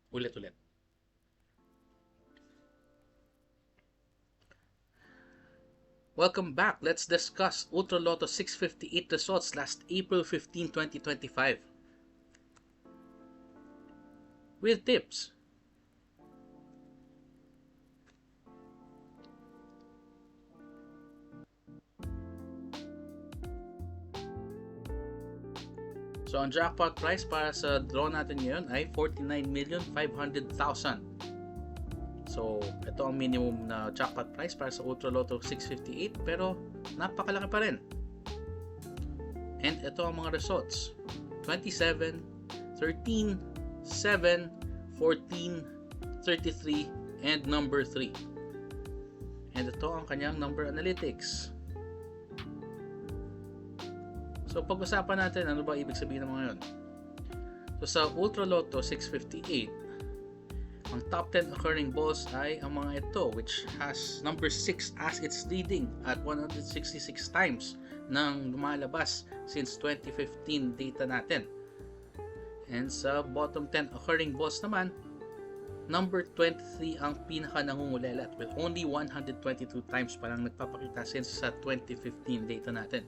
Ulit-ulit. Welcome back. Let's discuss Ultra Lotto 658 results last April 15, 2025. With tips. So, ang jackpot price para sa draw natin ngayon ay 49,500,000. So, ito ang minimum na jackpot price para sa Ultra Lotto 658 pero napakalaki pa rin. And ito ang mga results. 27, 13, 7, 14, 33, and number 3. And ito ang kanyang number analytics. So, pag-usapan natin ano ba ibig sabihin ng mga yun. So, sa Ultra Lotto 658, ang top 10 occurring balls ay ang mga ito, which has number 6 as its leading at 166 times nang lumalabas since 2015 data natin. And sa bottom 10 occurring balls naman, number 23 ang pinaka nangungulelat with only 122 times pa lang nagpapakita since sa 2015 data natin.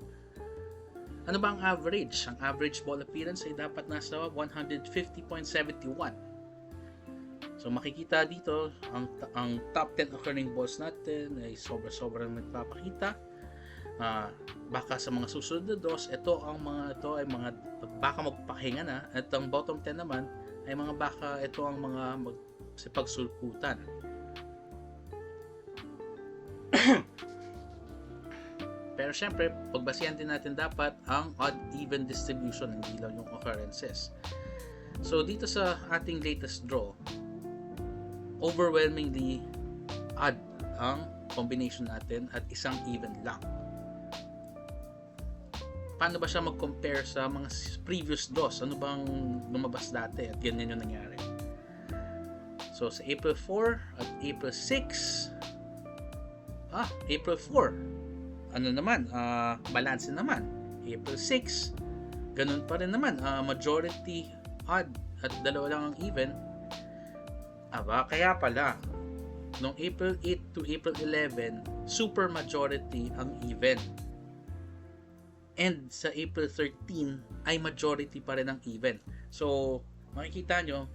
Ano ba ang average? Ang average ball appearance ay dapat nasa 150.71. So makikita dito ang top 10 occurring balls natin ay sobrang nagpapakita. Baka sa mga susunod na draws, ito ay mga baka magpahinga na, at ang bottom 10 naman ay mga baka ito ang mga pagsulputan. Pero syempre, pagbasihan din natin dapat ang odd-even distribution, hindi lang yung occurrences. So dito sa ating latest draw, overwhelmingly odd ang combination natin at isang even lang. Paano ba siya mag-compare sa mga previous draws? Ano bang lumabas dati at ganyan yung nangyari? So sa April 4 at April 6, April 4, ano naman, balance naman. April 6, ganun pa rin naman, majority odd at dalawa lang ang even. Kaya pala, nung April 8 to April 11, super majority ang even. And sa April 13 ay majority pa rin ang even. So, makikita nyo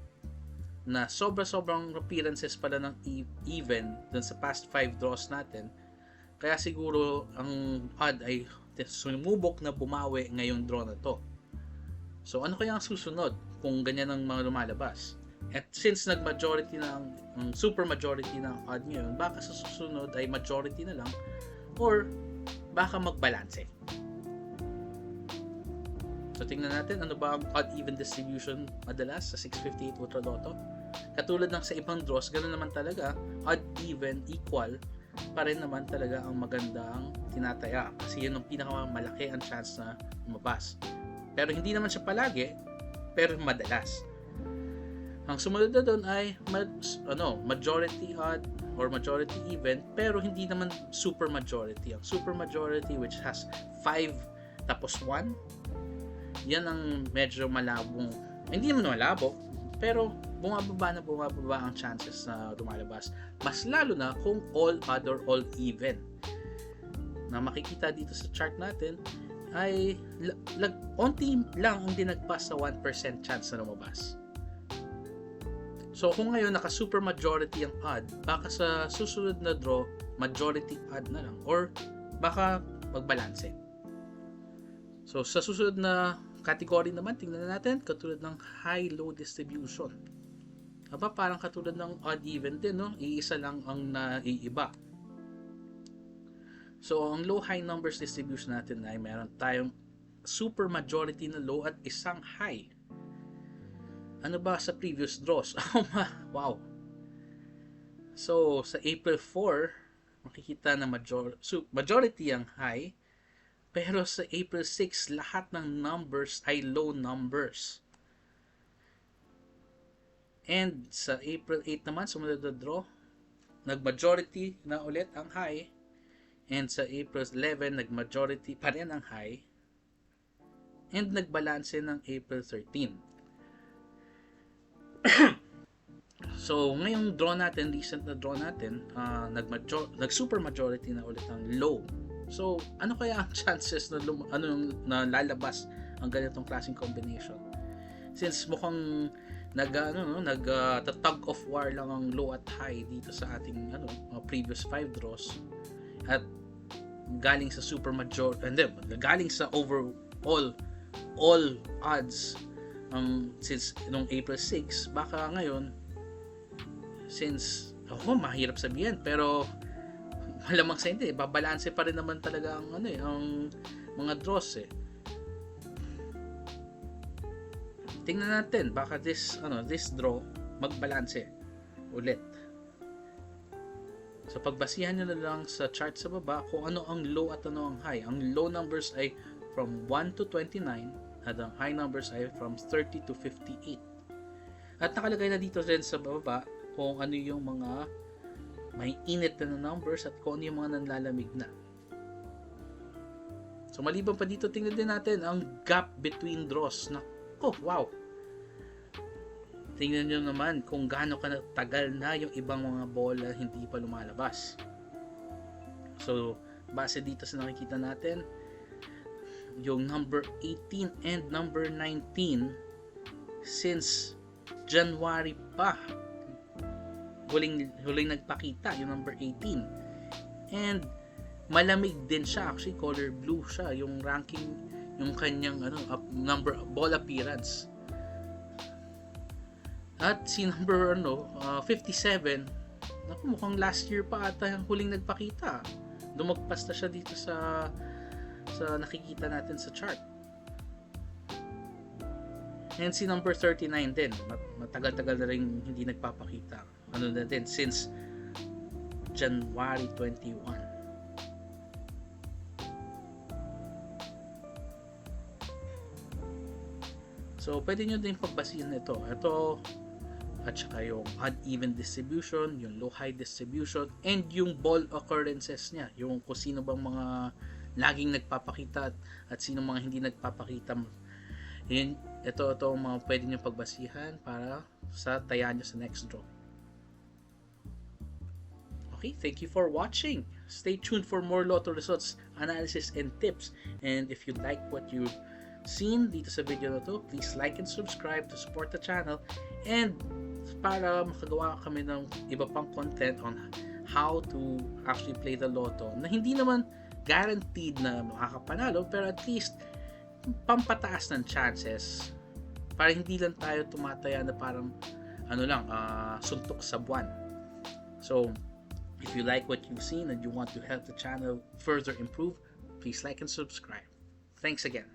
na sobrang appearances pala ng even dun sa past 5 draws natin. Kaya siguro ang odd ay sumubok na bumawi ngayong draw na to. So ano kaya ang susunod kung ganyan ang mga lumalabas? At since nag-majority na ang super majority ng odd ngayon, baka sa susunod ay majority na lang or baka magbalanse. So tingnan natin ano ba ang odd-even distribution madalas sa 658 Ultra Lotto. Katulad ng sa ibang draws, ganoon naman talaga, odd-even equal pa rin naman talaga ang magandang tinataya kasi yun ang pinakamalaki ang chance na lumabas. Pero hindi naman siya palagi, pero madalas. Ang sumunod na doon ay majority odd or majority even, pero hindi naman super majority. Ang super majority, which has 5 tapos 1, yan ang medyo malabong, hindi naman malabo, pero bumababa ang chances na lumalabas. Mas lalo na kung all odd or all even. Na makikita dito sa chart natin ay onti lang ang dinagpas sa 1% chance na lumabas. So kung ngayon naka super majority ang odd, baka sa susunod na draw majority odd na lang or baka magbalanse. So sa susunod na category naman, tingnan natin katulad ng high-low distribution. Parang katulad ng odd-even din, no? Iisa lang ang naiiba. So, ang low-high numbers distribution natin ay meron tayong super majority na low at isang high. Ano ba sa previous draws? Wow! So, sa April 4, makikita na majority ang high, pero sa April 6, lahat ng numbers ay low numbers. And sa April 8 naman, sumunod na draw, nag-majority na ulit ang high. And sa April 11, nag-majority pa rin ang high. And nagbalanse ng April 13. So, ngayong draw natin, recent na draw natin, nag-super majority na ulit ng low. So, ano kaya ang chances na lalabas ang ganitong klaseng combination? Since mukhang tug of war lang ang low at high dito sa ating previous 5 draws, at galing sa super major, galing sa overall all odds since nung April 6, baka ngayon, since mahirap sabihin, pero malamang sa hindi, babalanse pa rin naman talaga ang ang mga draws Tingnan natin baka this draw magbalanse ulit. So pagbasihan nyo na lang sa chart sa baba kung ano ang low at ano ang high. Ang low numbers ay from 1 to 29 at ang high numbers ay from 30 to 58. At nakalagay na dito rin sa baba kung ano yung mga may init na numbers at kung ano yung mga nanlalamig na. So maliban pa dito, tingnan din natin ang gap between draws. Wow! Tingnan nyo naman kung gaano tagal na yung ibang mga bola hindi pa lumalabas. So, base dito sa nakikita natin, yung number 18 and number 19 since January pa huling nagpakita yung number 18, and malamig din siya, actually color blue siya yung ranking, yung kanyang number ball appearance. At si number 57, mukhang last year pa ata yung huling nagpakita. Dumagpas na siya dito sa nakikita natin sa chart. And si number 39 din, matagal-tagal na rin hindi nagpapakita. Na din, since January 21. So, pwede nyo din pagbasihan ito. Ito, at saka yung uneven distribution, yung low-high distribution, and yung ball occurrences niya. Yung kung sino bang mga laging nagpapakita at sino mga hindi nagpapakita. Ito ang mga pwede nyo pagbasihan para sa taya nyo sa next draw. Okay, thank you for watching. Stay tuned for more Lotto results, analysis, and tips. And if you like what you've seen dito sa video na to, please like and subscribe to support the channel, and para makagawa kami ng iba pang content on how to actually play the Lotto na hindi naman guaranteed na makakapanalo, pero at least pampataas ng chances para hindi lang tayo tumataya na parang suntok sa buwan. So if you like what you've seen and you want to help the channel further improve, please like and subscribe. Thanks again.